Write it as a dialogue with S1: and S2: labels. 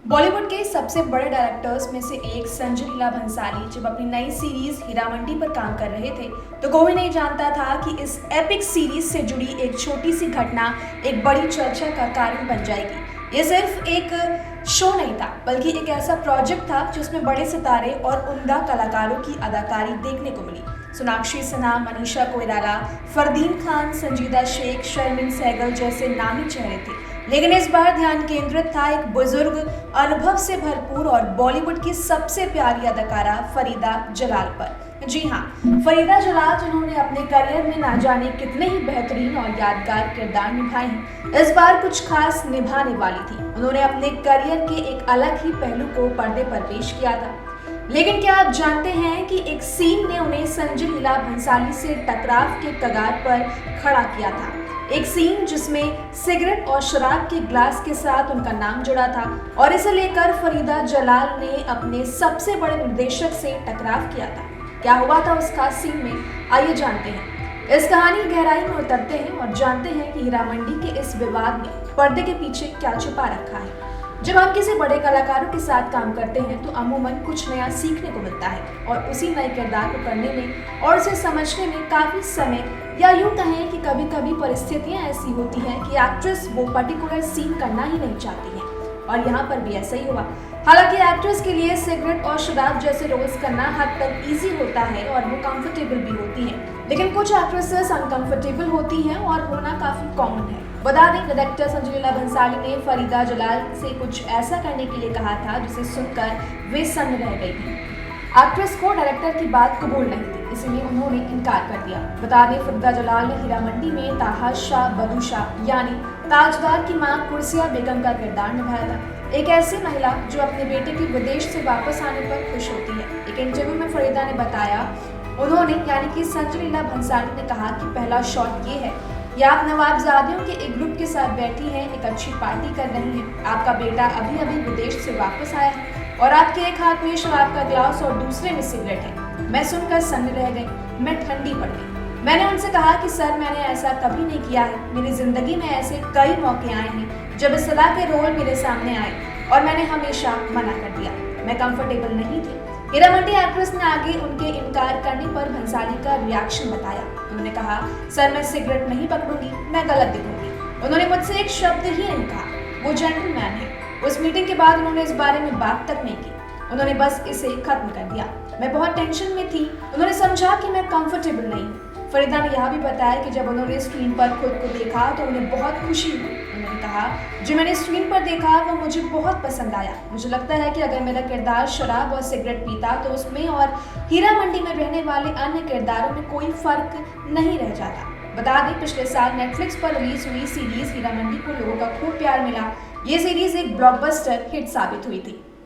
S1: बॉलीवुड के सबसे बड़े डायरेक्टर्स में से एक संजय लीला भंसाली जब अपनी नई सीरीज हीरा मंडी पर काम कर रहे थे तो कोई नहीं जानता था कि इस एपिक सीरीज से जुड़ी एक छोटी सी घटना एक बड़ी चर्चा का कारण बन जाएगी। ये सिर्फ एक शो नहीं था बल्कि एक ऐसा प्रोजेक्ट था जिसमें बड़े सितारे और उम्दा कलाकारों की अदाकारी देखने को मिली। सोनाक्षी सिन्हा, मनीषा कोइराला, फरदीन खान, संजीदा शेख, शर्मिन सहगल जैसे नामी चेहरे थे, लेकिन इस बार ध्यान केंद्रित था एक बुजुर्ग, अनुभव से भरपूर और बॉलीवुड की सबसे प्यारी अदाकारा फरीदा जलाल पर। जी हाँ, फरीदा जलाल जिन्होंने अपने करियर में ना जाने कितने ही बेहतरीन और यादगार किरदार निभाए हैं, इस बार कुछ खास निभाने वाली थी। उन्होंने अपने करियर के एक अलग ही पहलू को पर्दे पर पेश किया था। लेकिन क्या आप जानते हैं कि एक सीन ने उन्हें संजय लीला भंसाली से टकराव के कगार पर खड़ा किया था। एक सीन जिसमें सिगरेट और शराब के ग्लास के साथ उनका नाम जुड़ा था और इसे लेकर फरीदा जलाल ने अपने सबसे बड़े निर्देशक से टकराव किया था। क्या हुआ था उस खास सीन में, आइए जानते हैं। इस कहानी की गहराई में उतरते हैं और जानते हैं कि हीरा मंडी के इस विवाद में पर्दे के पीछे क्या छुपा रखा है। जब हम किसी बड़े कलाकारों के साथ काम करते हैं तो अमूमन कुछ नया सीखने को मिलता है और उसी नए किरदार को करने में और उसे समझने में काफी समय या यूं कहें कि कभी कभी परिस्थितियां ऐसी होती हैं कि एक्ट्रेस वो पर्टिकुलर सीन करना ही नहीं चाहती है और यहाँ पर भी ऐसा ही हुआ। हालांकि एक्ट्रेस के लिए सिगरेट और शराब जैसे रोल्स करना हद तक इजी होता है और वो कंफर्टेबल भी होती हैं, लेकिन कुछ एक्ट्रेसेस अनकंफर्टेबल होती हैं और होना काफी कॉमन है। बता दें, डायरेक्टर संजय लीला भंसाली ने फरीदा जलाल से कुछ ऐसा करने के लिए कहा था जिसे सुनकर वे सन्न रह गई थी। एक्ट्रेस को डायरेक्टर की बात कबूल नहीं थी, इसलिए उन्होंने इनकार कर दिया। बता दें, फरीदा जलाल ने हीरा मंडी में ताहा शाह बदू शाह यानी ताजदार की मां कुर्सिया बेगम का किरदार निभाया था। एक ऐसी महिला जो अपने बेटे की विदेश से वापस आने पर खुश होती है। एक इंटरव्यू में फरीदा ने बताया, उन्होंने यानी कि संजय लीला भंसाली ने कहा कि पहला शॉट ये है कि आप नवाबजादियों के एक ग्रुप के साथ बैठी हैं, एक अच्छी पार्टी कर रही हैं, आपका बेटा अभी अभी विदेश से वापस आया है और आपके एक हाथ में शराब का ग्लास और दूसरे में सिगरेट है। मैं सुनकर सन्न रह गई, मैं ठंडी पड़ गई। मैंने उनसे कहा कि सर, मैंने ऐसा कभी नहीं किया है। मेरी जिंदगी में ऐसे कई मौके आए हैं जब इस तरह के रोल मेरे सामने आए और मैंने हमेशा मना कर दिया। मैं कंफर्टेबल नहीं थी। हीरा मंडी एक्ट्रेस ने आगे उनके इनकार करने पर भंसाली का रिएक्शन बताया। उन्होंने कहा, सर, मैं सिगरेट नहीं पकड़ूंगी, मैं गलत दिखूंगी। उन्होंने मुझसे एक शब्द ही नहीं कहा। वो जेंटलमैन है। उस मीटिंग के बाद उन्होंने इस बारे में बात तक नहीं की। उन्होंने बस इसे खत्म कर दिया। मैं बहुत टेंशन में थी। उन्होंने समझा कि मैं कंफर्टेबल नहीं हूँ। फरीदा ने यह भी बताया कि जब उन्होंने स्क्रीन पर खुद को देखा तो उन्हें बहुत खुशी हुई। उन्होंने कहा, जो मैंने स्क्रीन पर देखा वो मुझे बहुत पसंद आया। मुझे लगता है कि अगर मेरा किरदार शराब और सिगरेट पीता तो उसमें और हीरा मंडी में रहने वाले अन्य किरदारों में कोई फर्क नहीं रह जाता। बता दें, पिछले साल नेटफ्लिक्स पर रिलीज हुई सीरीज हीरा मंडी को लोगों का खूब प्यार मिला। ये सीरीज एक ब्लॉकबस्टर हिट साबित हुई थी।